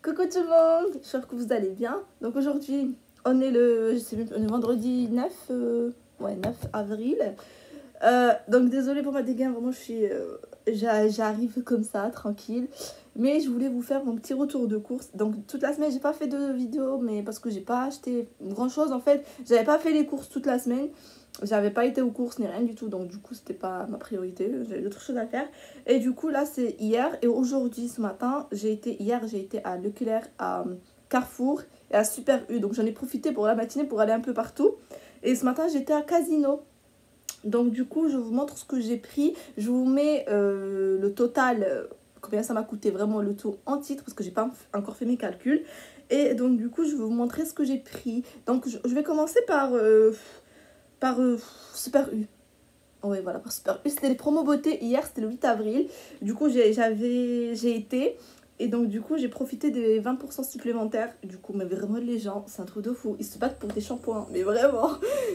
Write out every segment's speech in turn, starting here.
Coucou tout le monde, j'espère que vous allez bien. Donc aujourd'hui, on est le vendredi 9, 9 avril. Donc désolée pour ma dégaine, vraiment j'arrive comme ça, tranquille. Mais je voulais vous faire mon petit retour de course. Donc toute la semaine, j'ai pas fait de vidéo, mais parce que j'ai pas acheté grand chose en fait. J'avais pas fait les courses toute la semaine. J'avais pas été aux courses ni rien du tout, donc du coup c'était pas ma priorité, j'avais d'autres choses à faire. Et du coup là c'est hier et aujourd'hui ce matin, j'ai été à Leclerc, à Carrefour et à Super U. Donc j'en ai profité pour la matinée pour aller un peu partout. Et ce matin j'étais à Casino. Donc du coup je vous montre ce que j'ai pris. Je vous mets le total, combien ça m'a coûté vraiment le tout en titre parce que j'ai pas encore fait mes calculs. Et donc du coup je vais vous montrer ce que j'ai pris. Donc je vais commencer par Super U. Ouais, voilà, par Super U. C'était les promos beauté hier, c'était le 8 avril. Du coup, j'ai été. Et donc, du coup, j'ai profité des 20% supplémentaires. Du coup, mais vraiment, les gens, c'est un truc de fou. Ils se battent pour des shampoings. Mais vraiment,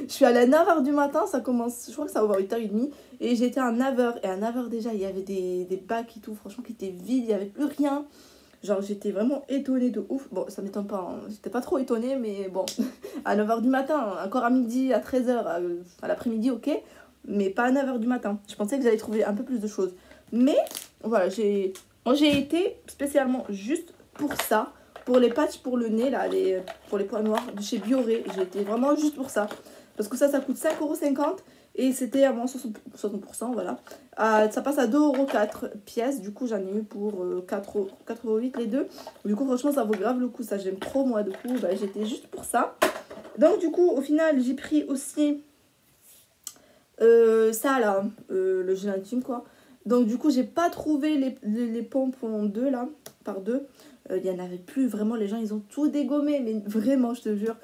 je suis allée à 9h du matin. Ça commence, je crois que ça va à 8h30. Et j'étais à 9h. Et à 9h déjà, il y avait des bacs et tout, franchement, qui étaient vides. Il n'y avait plus rien. Genre, j'étais vraiment étonnée de ouf. Bon, ça m'étonne pas, hein. J'étais pas trop étonnée, mais bon, à 9h du matin, encore à midi, à 13h, à l'après-midi, ok, mais pas à 9h du matin. Je pensais que j'allais trouver un peu plus de choses. Mais, voilà, j'ai été spécialement juste pour ça, pour les patchs pour le nez, là, pour les points noirs de chez Bioré. J'ai été vraiment juste pour ça. Parce que ça coûte 5,50 € et c'était à moins 60%, voilà. Ça passe à 2,04 € pièce. Du coup, j'en ai eu pour 4,8 € les deux. Du coup, franchement, ça vaut grave le coup. Ça, j'aime trop, moi. Du coup, bah, j'étais juste pour ça. Donc, du coup, au final, j'ai pris aussi ça, là, le gel intime, quoi. Donc, du coup, j'ai pas trouvé les pompes en deux, là, par deux. Il y en avait plus, vraiment, les gens, ils ont tout dégommé, mais vraiment, je te jure.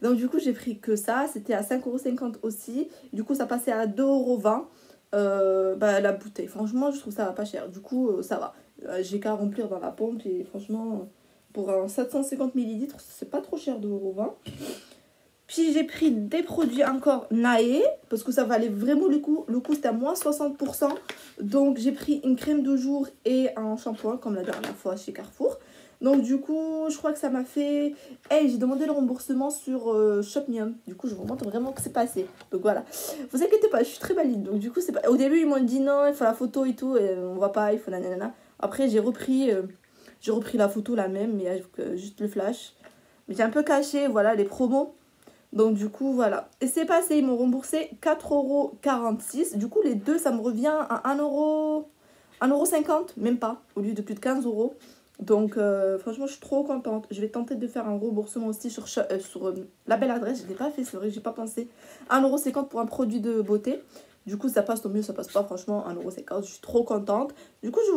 Donc, du coup, j'ai pris que ça. C'était à 5,50 € aussi. Du coup, ça passait à 2,20 €. Bah, la bouteille, franchement, je trouve ça pas cher. Du coup, ça va. J'ai qu'à remplir dans la pompe et franchement, pour un 750 ml, c'est pas trop cher, 2,20 €. Puis j'ai pris des produits encore Nae, parce que ça valait vraiment le coup. Le coup c'était à moins 60%. Donc j'ai pris une crème de jour et un shampoing, comme la dernière fois chez Carrefour. Donc du coup, je crois que ça m'a fait... Hey, j'ai demandé le remboursement sur Shopmium. Du coup, je vous montre vraiment que c'est passé. Donc voilà. Vous inquiétez pas, je suis très valide. Donc du coup, c'est pas... Au début, ils m'ont dit non, il faut la photo et tout. Et on voit pas, il faut nanana. Après, j'ai repris la photo la même, mais avec juste le flash. Mais j'ai un peu caché, voilà, les promos. Donc du coup voilà, et c'est passé, ils m'ont remboursé 4,46 €. Du coup les deux ça me revient à 1,50 €, même pas, au lieu de plus de 15 €. Donc franchement je suis trop contente. Je vais tenter de faire un remboursement aussi sur la belle adresse, je l'ai pas fait, c'est vrai, j'ai pas pensé. 1,50 € pour un produit de beauté. Du coup ça passe, tant mieux, ça passe pas, franchement 1,50 €, je suis trop contente. Du coup je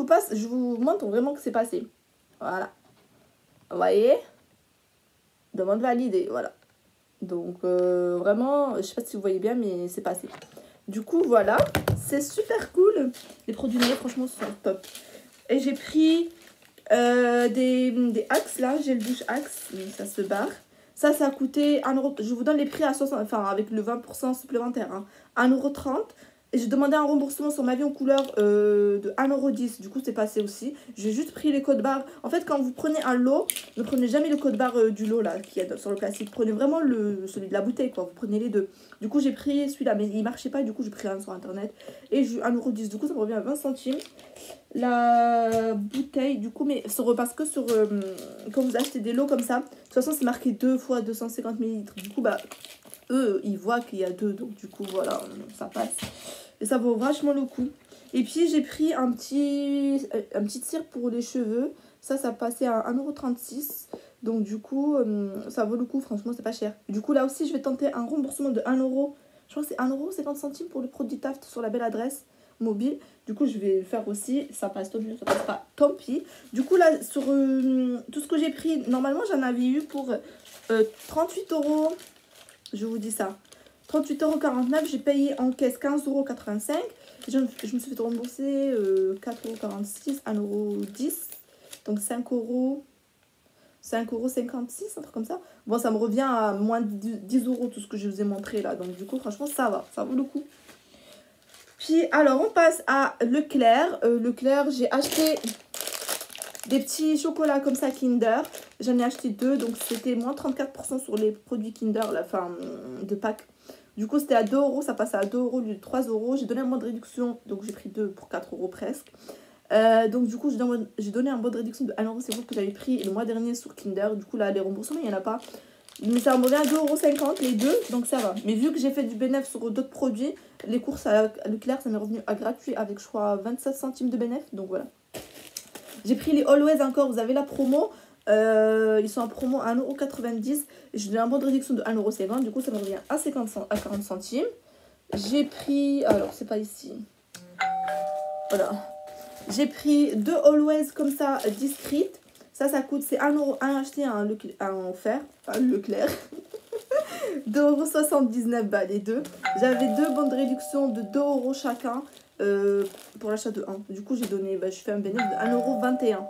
vous montre vraiment que c'est passé. Voilà, vous voyez, demande validée, voilà. Donc vraiment, je sais pas si vous voyez bien, mais c'est passé. Du coup, voilà, c'est super cool. Les produits Nae, franchement, sont top. Et j'ai pris des Axe, là, gel douche Axe, mais ça se barre. Ça a coûté 1 €. Je vous donne les prix à 60, enfin avec le 20% supplémentaire, hein. 1,30 €. Et j'ai demandé un remboursement sur ma vie en couleur de 1,10 €. Du coup, c'est passé aussi. J'ai juste pris les codes barres. En fait, quand vous prenez un lot, ne prenez jamais le code barre du lot là qui est sur le plastique. Prenez vraiment celui de la bouteille, quoi. Vous prenez les deux. Du coup, j'ai pris celui-là, mais il marchait pas. Du coup, j'ai pris un sur internet. Et j'ai eu 1,10 €. Du coup, ça me revient à 20 centimes. La bouteille, du coup, mais parce que quand vous achetez des lots comme ça, de toute façon, c'est marqué 2 fois 250 ml. Du coup, bah, eux, ils voient qu'il y a deux. Donc, du coup, voilà, ça passe. Et ça vaut vachement le coup. Et puis j'ai pris un petit cire pour les cheveux. Ça passait à 1,36 €. Donc du coup, ça vaut le coup. Franchement, c'est pas cher. Du coup, là aussi, je vais tenter un remboursement de 1 €. Je crois que c'est 1,50 € pour le produit Taft sur la belle adresse mobile. Du coup, je vais le faire aussi. Ça passe, tant mieux, ça passe pas, tant pis. Du coup, là, sur tout ce que j'ai pris, normalement, j'en avais eu pour 38 €. Je vous dis ça. 38,49 €, j'ai payé en caisse 15,85 €. Je me suis fait rembourser 4,46 €, 1,10 €, donc 5,56 €, un truc comme ça. Bon, ça me revient à moins de 10 € tout ce que je vous ai montré là. Donc du coup, franchement, ça va, ça vaut le coup. Puis alors, on passe à Leclerc. Leclerc, j'ai acheté Des petits chocolats comme ça Kinder. J'en ai acheté 2, donc c'était moins 34% sur les produits Kinder, la fin de Pâques. Du coup, c'était à 2 euros, ça passait à 2 euros au lieu de 3 euros. J'ai donné un mois de réduction, donc j'ai pris 2 pour 4 euros presque. Donc du coup, j'ai donné un bon de réduction de 1 euro, c'est vous que j'avais pris le mois dernier sur Kinder. Du coup, là, les remboursements, il n'y en a pas. Mais ça me revient à 2,50 € les deux, donc ça va. Mais vu que j'ai fait du bénéfice sur d'autres produits, les courses à Leclerc, ça m'est revenu à gratuit avec, je crois, 27 centimes de bénéfice. Donc voilà. J'ai pris les Always encore, vous avez la promo. Ils sont en promo à 1,90 €. J'ai donné un bon de réduction de 1,50 €. Du coup, ça me revient à 40 centimes. J'ai pris... Alors, c'est pas ici. Voilà. J'ai pris 2 Always comme ça, discrètes. Ça coûte, c'est 1 € un acheté, un offert. Enfin, Leclerc. 2,79 € les deux. J'avais 2 bons de réduction de 2 € chacun pour l'achat de 1. Du coup, j'ai donné, je fais un bénéfice de 1,21 €.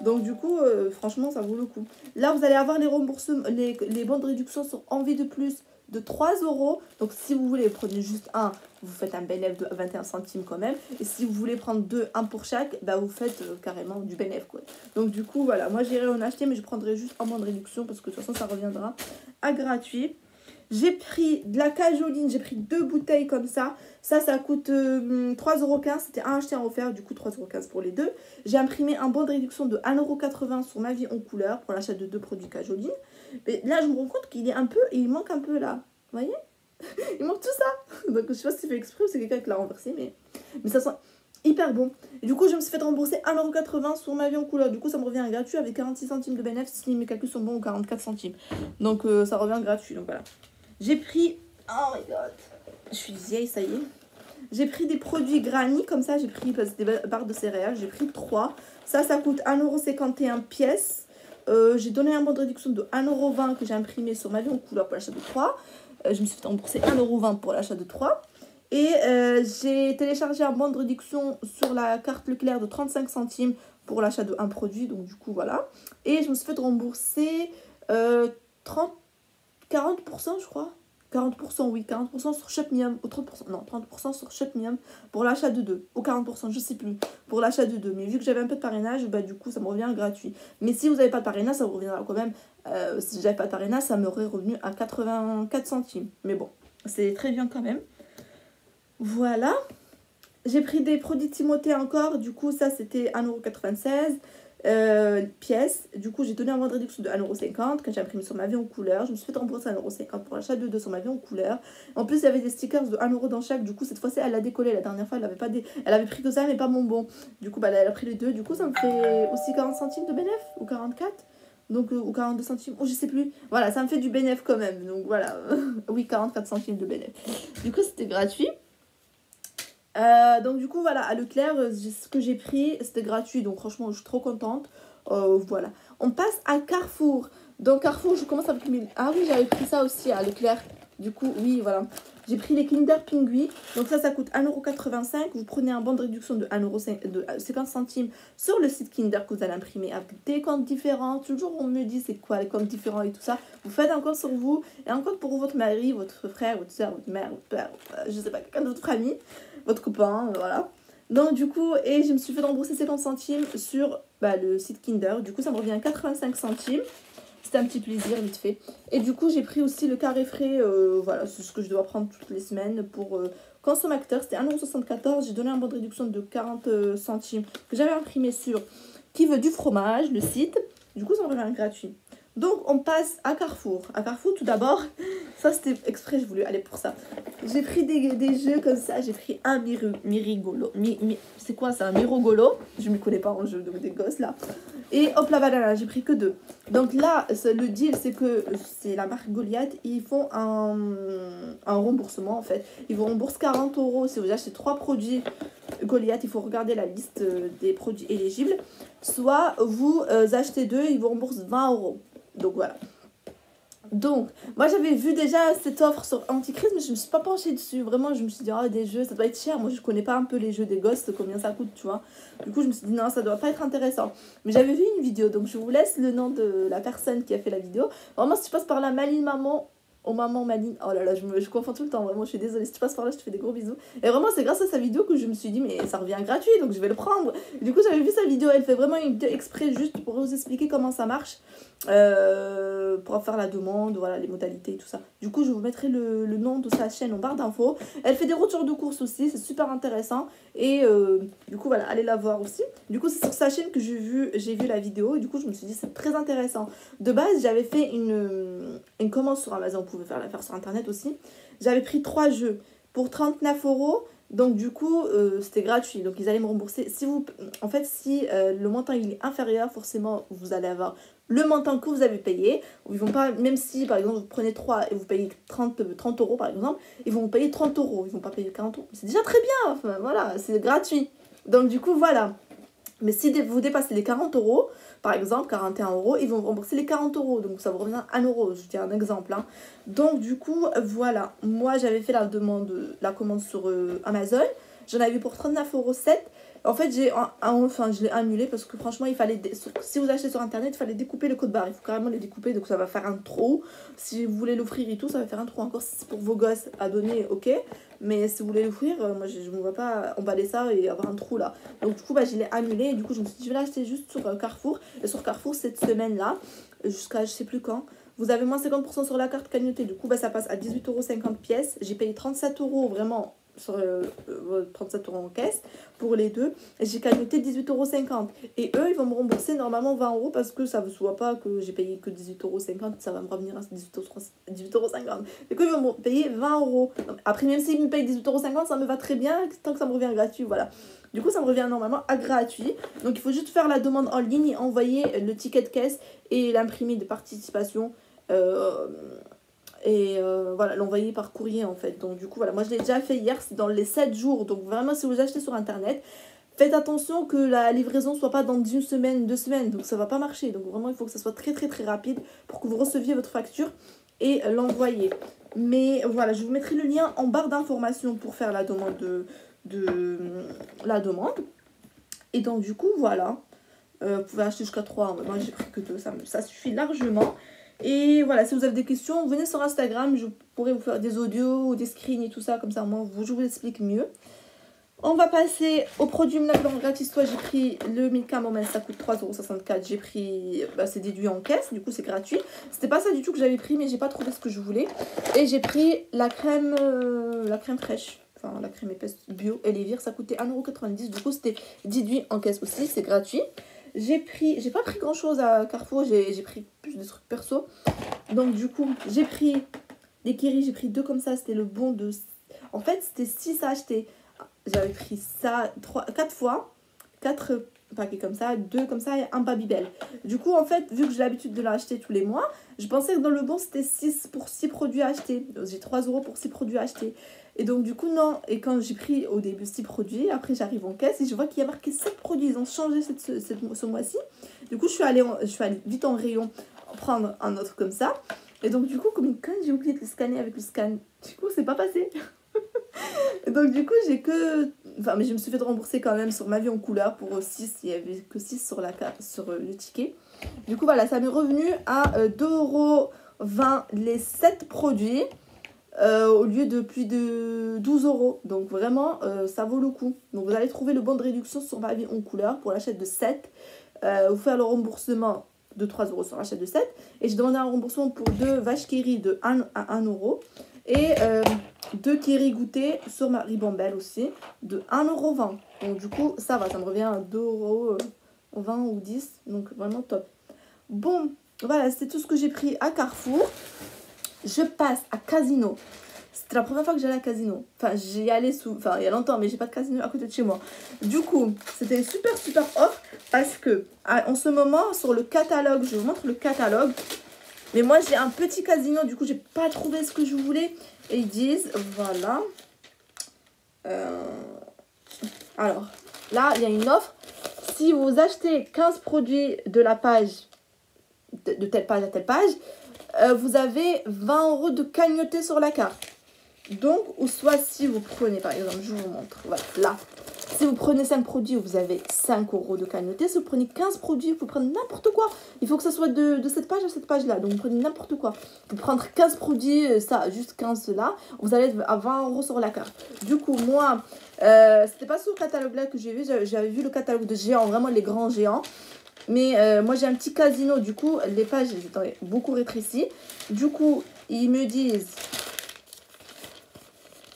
Donc, du coup, franchement, ça vaut le coup. Là, vous allez avoir les remboursements, les bons de réduction sur Envie de Plus de 3 €. Donc, si vous voulez, prenez juste un, vous faites un bénéfice de 21 centimes quand même. Et si vous voulez prendre 2, un pour chaque, vous faites carrément du bénéfice, quoi. Donc, du coup, voilà. Moi, j'irai en acheter, mais je prendrai juste un bon de réduction parce que de toute façon, ça reviendra à gratuit. J'ai pris de la cajoline, j'ai pris 2 bouteilles comme ça. Ça coûte 3,15 €. C'était un acheté, un offert, du coup 3,15 € pour les deux. J'ai imprimé un bon de réduction de 1,80 € sur Ma Vie en couleur pour l'achat de 2 produits cajoline. Mais là, je me rends compte qu'il est un peu, il manque un peu là. Vous voyez? Il manque tout ça. Donc, je sais pas si c'est fait exprès ou c'est quelqu'un qui l'a renversé, mais ça sent hyper bon. Et du coup, je me suis fait rembourser 1,80 € sur Ma Vie en couleur. Du coup, ça me revient gratuit avec 46 centimes de bénéfice si mes calculs sont bons, ou 44 centimes. Donc, ça revient gratuit. Donc, voilà. J'ai pris... Oh my god. Je suis vieille, ça y est. J'ai pris des produits Granny, comme ça. J'ai pris des barres de céréales. J'ai pris 3. Ça coûte 1,51 € pièce. J'ai donné un bon de réduction de 1,20 € que j'ai imprimé sur Ma Vie en couleur pour l'achat de 3. Je me suis fait rembourser 1,20 € pour l'achat de 3. Et j'ai téléchargé un bon de réduction sur la carte Leclerc de 35 centimes pour l'achat de un produit. Donc, du coup, voilà. Et je me suis fait rembourser 40%, je crois. 40%, oui, 40% sur Shopmium, ou 30%, non, 30% sur Shopmium pour l'achat de 2, ou 40%, je sais plus, pour l'achat de 2. Mais vu que j'avais un peu de parrainage, du coup, ça me revient gratuit. Mais si vous n'avez pas de parrainage, ça vous reviendra quand même. Si j'avais pas de parrainage, ça m'aurait revenu à 84 centimes. Mais bon, c'est très bien quand même. Voilà. J'ai pris des produits Timothée encore. Du coup, ça, c'était 1,96 € pièce. Du coup, j'ai donné un mois de réduction de 1,50 € quand j'ai imprimé sur Ma Vie en couleur. Je me suis fait rembourser 1,50 € pour l'achat de 2 sur Ma Vie en couleur. En plus, il y avait des stickers de 1 € dans chaque. Du coup, cette fois-ci, elle a décollé. La dernière fois, elle avait pris que ça, mais pas mon bon. Du coup, elle a pris les deux. Du coup, ça me fait aussi 40 centimes de bénéfice, ou 44. Donc, ou 42 centimes, ou je sais plus. Voilà, ça me fait du bénéfice quand même. Donc, voilà. Oui, 44 centimes de bénéfice. Du coup, c'était gratuit. Donc du coup voilà, à Leclerc, ce que j'ai pris c'était gratuit, donc franchement je suis trop contente. Voilà, on passe à Carrefour. Donc Carrefour, je commence avec mes... Ah oui, j'avais pris ça aussi à Leclerc. Du coup oui, voilà, j'ai pris les Kinder Pingui. Donc ça coûte 1,85 €. Vous prenez un bon de réduction de 50 centimes sur le site Kinder que vous allez imprimer avec des comptes différents. Toujours on me dit c'est quoi les comptes différents et tout ça. Vous faites un compte sur vous et un compte pour votre mari, votre frère, votre soeur, votre mère, votre père, je sais pas, quelqu'un de votre famille, votre copain, voilà. Donc du coup, et je me suis fait rembourser 50 centimes sur le site Kinder. Du coup, ça me revient à 85 centimes. C'était un petit plaisir, vite fait. Et du coup, j'ai pris aussi le carré frais. Voilà, c'est ce que je dois prendre toutes les semaines pour consommateur. C'était 1,74 €. J'ai donné un bon de réduction de 40 centimes que j'avais imprimé sur Qui veut du fromage, le site. Du coup, ça me revient gratuit. Donc, on passe à Carrefour. À Carrefour, tout d'abord, ça c'était exprès, je voulais aller pour ça. J'ai pris des jeux comme ça. J'ai pris un Mirigolo. C'est quoi ça? Un Mirogolo. Je ne m'y connais pas en jeu des gosses là. Et hop la banane, j'ai pris que 2. Donc là, le deal, c'est que c'est la marque Goliath. Ils font un remboursement en fait. Ils vous remboursent 40 € si vous achetez 3 produits Goliath. Il faut regarder la liste des produits éligibles. Soit vous achetez 2, ils vous remboursent 20 €. Donc voilà. Donc, moi j'avais vu déjà cette offre sur Antichrist, mais je me suis pas penchée dessus. Vraiment, je me suis dit, oh, des jeux, ça doit être cher. Moi, je connais pas un peu les jeux des gosses, combien ça coûte, tu vois. Du coup, je me suis dit, non, ça doit pas être intéressant. Mais j'avais vu une vidéo, donc je vous laisse le nom de la personne qui a fait la vidéo. Vraiment, si tu passes par là, Maline Maman, Oh maman Maline, oh là là, je confonds tout le temps, vraiment, je suis désolée. Si tu passes par là, je te fais des gros bisous. Et vraiment, c'est grâce à sa vidéo que je me suis dit, mais ça revient gratuit, donc je vais le prendre. Du coup, j'avais vu sa vidéo, elle fait vraiment une vidéo exprès juste pour vous expliquer comment ça marche. Pour faire la demande, voilà, les modalités et tout ça. Du coup, je vous mettrai le nom de sa chaîne en barre d'infos. Elle fait des retours de courses aussi, c'est super intéressant. Et du coup, voilà, allez la voir aussi. Du coup, c'est sur sa chaîne que j'ai vu la vidéo. Et du coup, je me suis dit, c'est très intéressant. De base, j'avais fait une commande sur Amazon. Vous pouvez la faire sur Internet aussi. J'avais pris 3 jeux pour 39 €. Donc du coup, c'était gratuit. Donc ils allaient me rembourser. Si le montant il est inférieur, forcément, vous allez avoir le montant que vous avez payé. Ils vont pas, même si par exemple vous prenez 3 et vous payez 30 € par exemple, ils vont vous payer 30 €. Ils vont pas payer 40 €. C'est déjà très bien. Enfin, voilà, c'est gratuit. Donc du coup, voilà. Mais si vous dépassez les 40 €, par exemple 41 €, ils vont vous rembourser les 40 €. Donc ça vous revient à 1 €. Je dis un exemple. Hein. Donc du coup, voilà. Moi, j'avais fait la commande sur Amazon. J'en avais vu pour 39,07 €. En fait, je l'ai annulé parce que franchement, il fallait si vous achetez sur Internet, il fallait découper le code barre. Il faut carrément les découper, donc ça va faire un trou. Si vous voulez l'offrir et tout, ça va faire un trou. Encore si c'est pour vos gosses à donner, ok. Mais si vous voulez l'offrir, moi, je ne me vois pas emballer ça et avoir un trou là. Donc du coup, je l'ai annulé. Et du coup, je me suis dit, je vais l'acheter juste sur Carrefour. Et sur Carrefour, cette semaine-là, jusqu'à je sais plus quand, vous avez moins 50% sur la carte cagnottée. Du coup, ça passe à 18,50 € pièce. J'ai payé 37 € vraiment sur 37 € en caisse pour les deux. Et j'ai cagnoté 18,50 €. Et eux, ils vont me rembourser normalement 20 € parce que ça ne soit pas que j'ai payé que 18,50 €. Ça va me revenir à 18,50 €. Du coup, ils vont me payer 20 €. Après, même s'ils me payent 18,50 €, ça me va très bien tant que ça me revient gratuit. Voilà. Du coup, ça me revient normalement à gratuit. Donc, il faut juste faire la demande en ligne et envoyer le ticket de caisse et l'imprimé de participation. Voilà, l'envoyer par courrier en fait. Donc du coup, voilà, moi je l'ai déjà fait hier, c'est dans les 7 jours. Donc vraiment, si vous achetez sur Internet, faites attention que la livraison soit pas dans 1 semaine, 2 semaines. Donc ça va pas marcher. Donc vraiment, il faut que ça soit très très très rapide pour que vous receviez votre facture et l'envoyer. Mais voilà, je vous mettrai le lien en barre d'informations pour faire la demande la demande. Et donc du coup, voilà. Vous pouvez acheter jusqu'à 3. Moi j'ai pris que 2, ça suffit largement. Et voilà, si vous avez des questions, venez sur Instagram, je pourrais vous faire des audios ou des screens et tout ça, comme ça moi je vous explique mieux. On va passer au produit Milk gratis. Toi, j'ai pris le Milka Moment, ça coûte 3,64 €. J'ai pris, c'est déduit en caisse, du coup c'est gratuit. C'était pas ça du tout que j'avais pris, mais j'ai pas trouvé ce que je voulais. Et j'ai pris la crème fraîche, enfin la crème épaisse bio Elivir, ça coûtait 1,90 €. Du coup c'était déduit en caisse aussi, c'est gratuit. J'ai pas pris grand chose à Carrefour, j'ai pris plus de trucs perso. Donc du coup, j'ai pris des Kiri, j'ai pris 2 comme ça, c'était le bon de... En fait, c'était 6 à acheter. J'avais pris ça 4 fois, 4 paquets comme ça, 2 comme ça et un Babybel. Du coup, en fait, vu que j'ai l'habitude de l'acheter tous les mois, je pensais que dans le bon, c'était 6 pour 6 produits à acheter. J'ai 3 € pour 6 produits à acheter. Et donc du coup non, et quand j'ai pris au début 6 produits, après j'arrive en caisse et je vois qu'il y a marqué 7 produits, ils ont changé ce mois-ci. Du coup je suis allée vite en rayon prendre un autre comme ça. Et donc du coup comme une conne, j'ai oublié de le scanner avec le scan. Du coup c'est pas passé. Et donc du coup mais je me suis fait rembourser quand même sur ma vie en couleur pour 6, il y avait que 6 sur le ticket. Du coup voilà, ça m'est revenu à 2,20 € les 7 produits. Au lieu de plus de 12 €. Donc vraiment, ça vaut le coup. Donc vous allez trouver le bon de réduction sur ma vie en couleur pour l'achat de 7. Vous faire le remboursement de 3 € sur l'achat de 7. Et j'ai demandé un remboursement pour 2 vaches Kiri de 1 à 1 €. Et 2 Kiri goûtés sur ma ribambelle aussi de 1,20 €. Donc du coup, ça va, ça me revient à 2,20 € ou 10. Donc vraiment top. Bon, voilà, c'est tout ce que j'ai pris à Carrefour. Je passe à Casino. C'était la première fois que j'allais à Casino. Enfin, j'y allais il y a longtemps, mais j'ai pas de Casino à côté de chez moi. Du coup, c'était super off parce que en ce moment, sur le catalogue, je vous montre le catalogue. Mais moi, j'ai un petit Casino, du coup, j'ai pas trouvé ce que je voulais. Et ils disent, voilà. Alors, là, il y a une offre. Si vous achetez 15 produits de la page, de telle page à telle page, vous avez 20 € de cagnoté sur la carte. Donc, ou soit si vous prenez, par exemple, je vous montre, voilà, là, Si vous prenez 5 produits, vous avez 5 € de cagnotte. Si vous prenez 15 produits, vous pouvez prendre n'importe quoi. Il faut que ça soit de cette page à cette page-là. Donc, vous prenez n'importe quoi. Vous pouvez prendre 15 produits, ça, juste 15 là. Vous allez être à 20 € sur la carte. Du coup, moi, c'était pas ce catalogue-là que j'ai vu. J'avais vu le catalogue de géants, vraiment les grands géants. Mais moi, j'ai un petit casino. Du coup, les pages étaient beaucoup rétrécies. Du coup, ils me disent...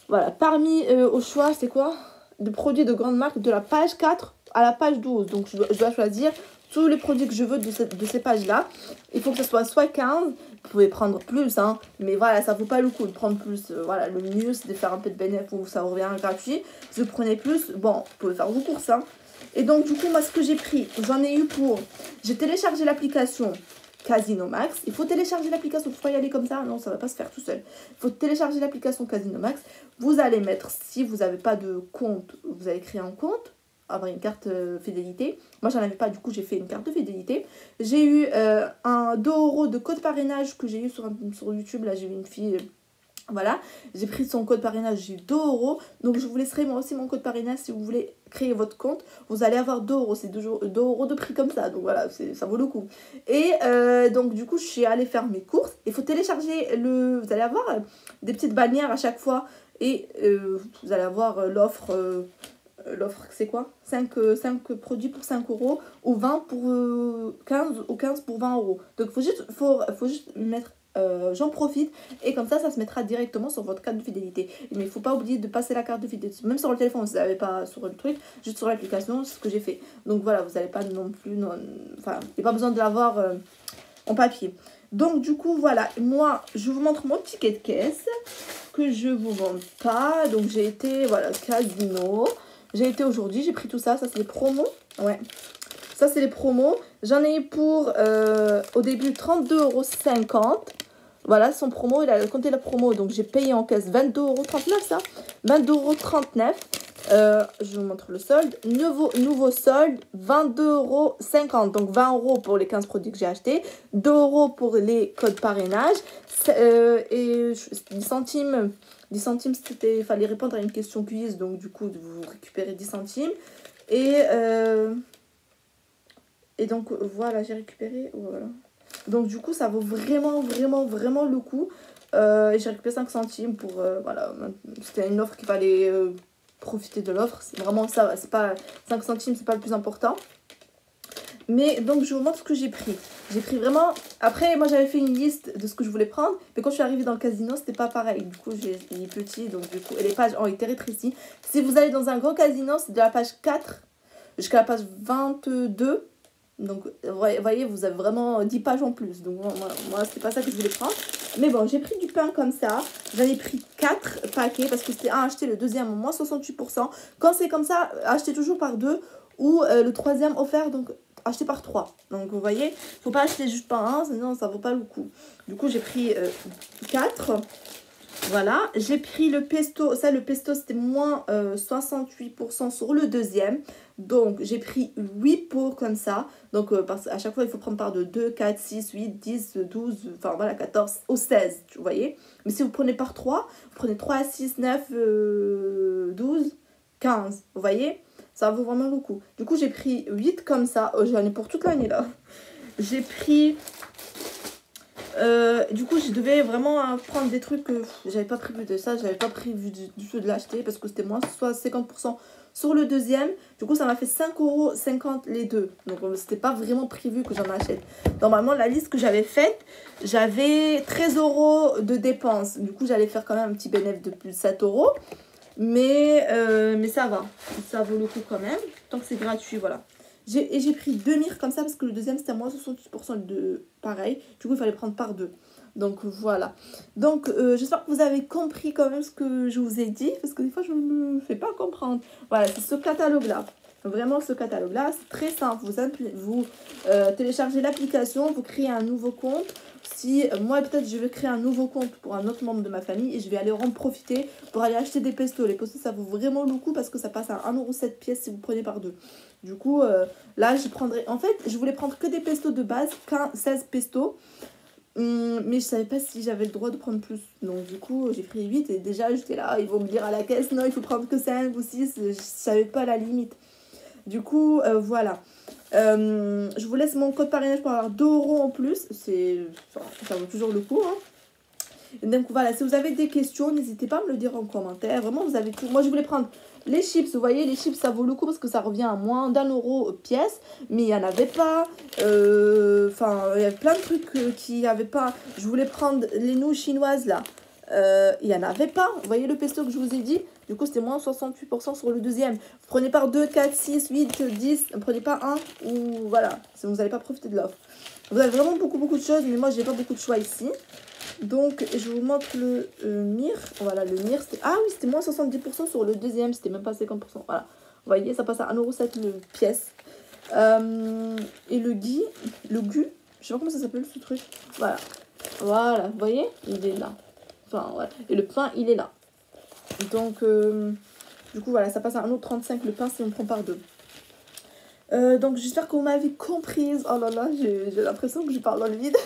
Voilà, parmi au choix, c'est quoi? De produits de grande marque de la page 4 à la page 12. Donc, je dois choisir tous les produits que je veux de ces pages-là. Il faut que ce soit 15. Vous pouvez prendre plus, hein. Mais voilà, ça ne vaut pas le coup de prendre plus. Voilà, le mieux, c'est de faire un peu de bénéfice où ça revient gratuit. Si vous prenez plus, bon, vous pouvez faire vos courses, hein. Et donc, du coup, moi, ce que j'ai pris, j'en ai eu pour... J'ai téléchargé l'application Casino Max. Il faut télécharger l'application. Il faut pas y aller comme ça. Non, ça ne va pas se faire tout seul. Il faut télécharger l'application Casino Max. Vous allez mettre, si vous n'avez pas de compte, vous allez créer un compte, avoir une carte fidélité. Moi, j'en avais pas, du coup, j'ai fait une carte de fidélité. J'ai eu un 2 € de code parrainage que j'ai eu sur YouTube. Là, j'ai eu une fille... Voilà, j'ai pris son code parrainage, j'ai eu 2 €. Donc, je vous laisserai moi aussi mon code parrainage si vous voulez créer votre compte. Vous allez avoir 2 €. C'est 2 € de prix comme ça. Donc, voilà, ça vaut le coup. Et donc, du coup, je suis allée faire mes courses. Il faut télécharger le... Vous allez avoir des petites bannières à chaque fois. Et vous allez avoir l'offre... L'offre, c'est quoi 5 produits pour 5 € ou 20 pour 15 ou 15 pour 20 €. Donc, faut juste mettre... j'en profite et comme ça se mettra directement sur votre carte de fidélité. Mais il ne faut pas oublier de passer la carte de fidélité, même sur le téléphone, vous n'avez pas sur le truc, juste sur l'application, c'est ce que j'ai fait. Donc voilà, vous n'allez pas non plus, enfin, il n'y a pas besoin de l'avoir en papier. Donc du coup, voilà, moi, je vous montre mon ticket de caisse que je vous vends pas. Donc j'ai été, voilà, casino. J'ai été aujourd'hui, j'ai pris tout ça, c'est les promos, ouais. Ça, c'est les promos. J'en ai eu pour, au début, 32,50 €. Voilà, son promo, il a compté la promo. Donc, j'ai payé en caisse 22,39 €, ça. 22,39 €. Je vous montre le solde. Nouveau solde, 22,50 €. Donc, 20 € pour les 15 produits que j'ai achetés. 2 € pour les codes parrainage. Et 10 centimes. 10 centimes, il fallait répondre à une question quiz. Donc, du coup, vous récupérez 10 centimes. Et donc, voilà, j'ai récupéré. Voilà. Donc, du coup, ça vaut vraiment, vraiment, vraiment le coup. J'ai récupéré 5 centimes pour... voilà, c'était une offre qu'il fallait profiter de l'offre. C'est vraiment ça. C'est pas 5 centimes, c'est pas le plus important. Mais donc, je vous montre ce que j'ai pris. J'ai pris vraiment... Après, moi, j'avais fait une liste de ce que je voulais prendre. Mais quand je suis arrivée dans le casino, c'était pas pareil. Du coup, il est petit. Donc, du coup, et les pages ont été rétrécies. Si vous allez dans un grand casino, c'est de la page 4 jusqu'à la page 22. Donc, vous voyez, vous avez vraiment 10 pages en plus. Donc, moi c'était pas ça que je voulais prendre. Mais bon, j'ai pris du pain comme ça. J'en ai pris 4 paquets parce que c'était un acheté, le deuxième au moins 68%. Quand c'est comme ça, achetez toujours par 2 ou le troisième offert, donc acheter par 3. Donc, vous voyez, faut pas acheter juste par un, sinon ça vaut pas le coup. Du coup, j'ai pris 4. Voilà, j'ai pris le pesto. Ça, le pesto, c'était moins 68% sur le deuxième. Donc, j'ai pris 8 pots comme ça. Donc, à chaque fois, il faut prendre par 2, 4, 6, 8, 10, 12, enfin voilà, 14 ou 16, vous voyez. Mais si vous prenez par 3, vous prenez 3, 6, 9, 12, 15, vous voyez. Ça vaut vraiment le coup. Du coup, j'ai pris 8 comme ça. Oh, j'en ai pour toute l'année, là. J'ai pris... du coup, je devais vraiment prendre des trucs que j'avais pas prévu de ça. J'avais pas prévu du tout de l'acheter parce que c'était moins soit 50% sur le deuxième. Du coup, ça m'a fait 5,50 € les deux. Donc, c'était pas vraiment prévu que j'en achète. Normalement, la liste que j'avais faite, j'avais 13 € de dépenses. Du coup, j'allais faire quand même un petit bénéfice de plus de 7 €. Mais ça va. Ça vaut le coup quand même. Tant que c'est gratuit, voilà. J'ai pris 2 mires comme ça parce que le deuxième c'était à moins 68% de pareil. Du coup, il fallait prendre par 2. Donc voilà. Donc j'espère que vous avez compris quand même ce que je vous ai dit. Parce que des fois, je ne me fais pas comprendre. Voilà, c'est ce catalogue-là. Vraiment, ce catalogue-là, c'est très simple. Vous téléchargez l'application, vous créez un nouveau compte. Si moi, peut-être, je vais créer un nouveau compte pour un autre membre de ma famille et je vais aller en profiter pour aller acheter des pestos. Les pestos, ça vaut vraiment le coup parce que ça passe à 1,07 € pièce si vous prenez par 2. Du coup, là, je prendrai... En fait, je voulais prendre que des pestos de base, 16 pestos. Mais je savais pas si j'avais le droit de prendre plus. Donc du coup, j'ai pris 8 et déjà j'étais là, ils vont me dire à la caisse, non, il faut prendre que 5 ou 6. Je savais pas la limite. Du coup, voilà. Je vous laisse mon code parrainage pour avoir 2 € en plus. Ça vaut toujours le coup. Hein. Donc voilà, si vous avez des questions, n'hésitez pas à me le dire en commentaire. Vraiment, vous avez tout. Moi, je voulais prendre les chips. Vous voyez, les chips, ça vaut le coup parce que ça revient à moins d'1 € pièce. Mais il n'y en avait pas. Enfin, il y avait plein de trucs qui n'y avaient pas. Je voulais prendre les nouilles chinoises là. Il n'y en avait pas. Vous voyez le pesto que je vous ai dit? Du coup, c'était moins 68% sur le deuxième. Vous prenez par 2, 4, 6, 8, 10. Ne prenez pas un ou voilà. Vous n'allez pas profiter de l'offre. Vous avez vraiment beaucoup de choses. Mais moi, j'ai pas beaucoup de choix ici. Donc, je vous montre le Mire. Voilà, le Mire, c'était... Ah oui, c'était moins 70% sur le deuxième. C'était même pas 50%. Voilà. Vous voyez, ça passe à 1,07 € le pièce. Et le Gu, je sais pas comment ça s'appelle ce truc. Voilà. Voilà, vous voyez, il est là. Enfin, voilà. Et le pain, il est là. Donc, du coup, voilà, ça passe à 1,35 € le pain si on prend par 2. Donc, j'espère que vous m'avez comprise. Oh là là, j'ai l'impression que je parle dans le vide.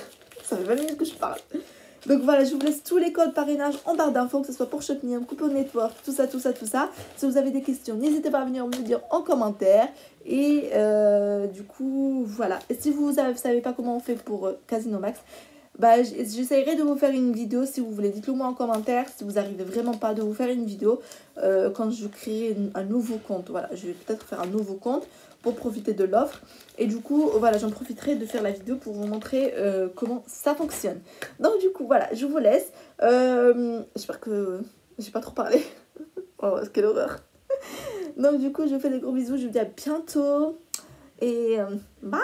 Ça fait 20 minutes que je parle. Donc voilà, je vous laisse tous les codes parrainage en barre d'infos, que ce soit pour Shopmium, Coupon Network, tout ça. Si vous avez des questions, n'hésitez pas à venir me le dire en commentaire. Et du coup, voilà. Et si vous ne savez pas comment on fait pour Casino Max, bah, j'essaierai de vous faire une vidéo si vous voulez. Dites-le moi en commentaire si vous n'arrivez vraiment pas de vous faire une vidéo quand je crée un nouveau compte. Voilà, je vais peut-être faire un nouveau compte pour profiter de l'offre. Et du coup, voilà, j'en profiterai de faire la vidéo pour vous montrer comment ça fonctionne. Donc du coup, voilà, je vous laisse. J'espère que j'ai pas trop parlé. Oh, quelle horreur. Donc du coup, je vous fais des gros bisous. Je vous dis à bientôt. Et bye.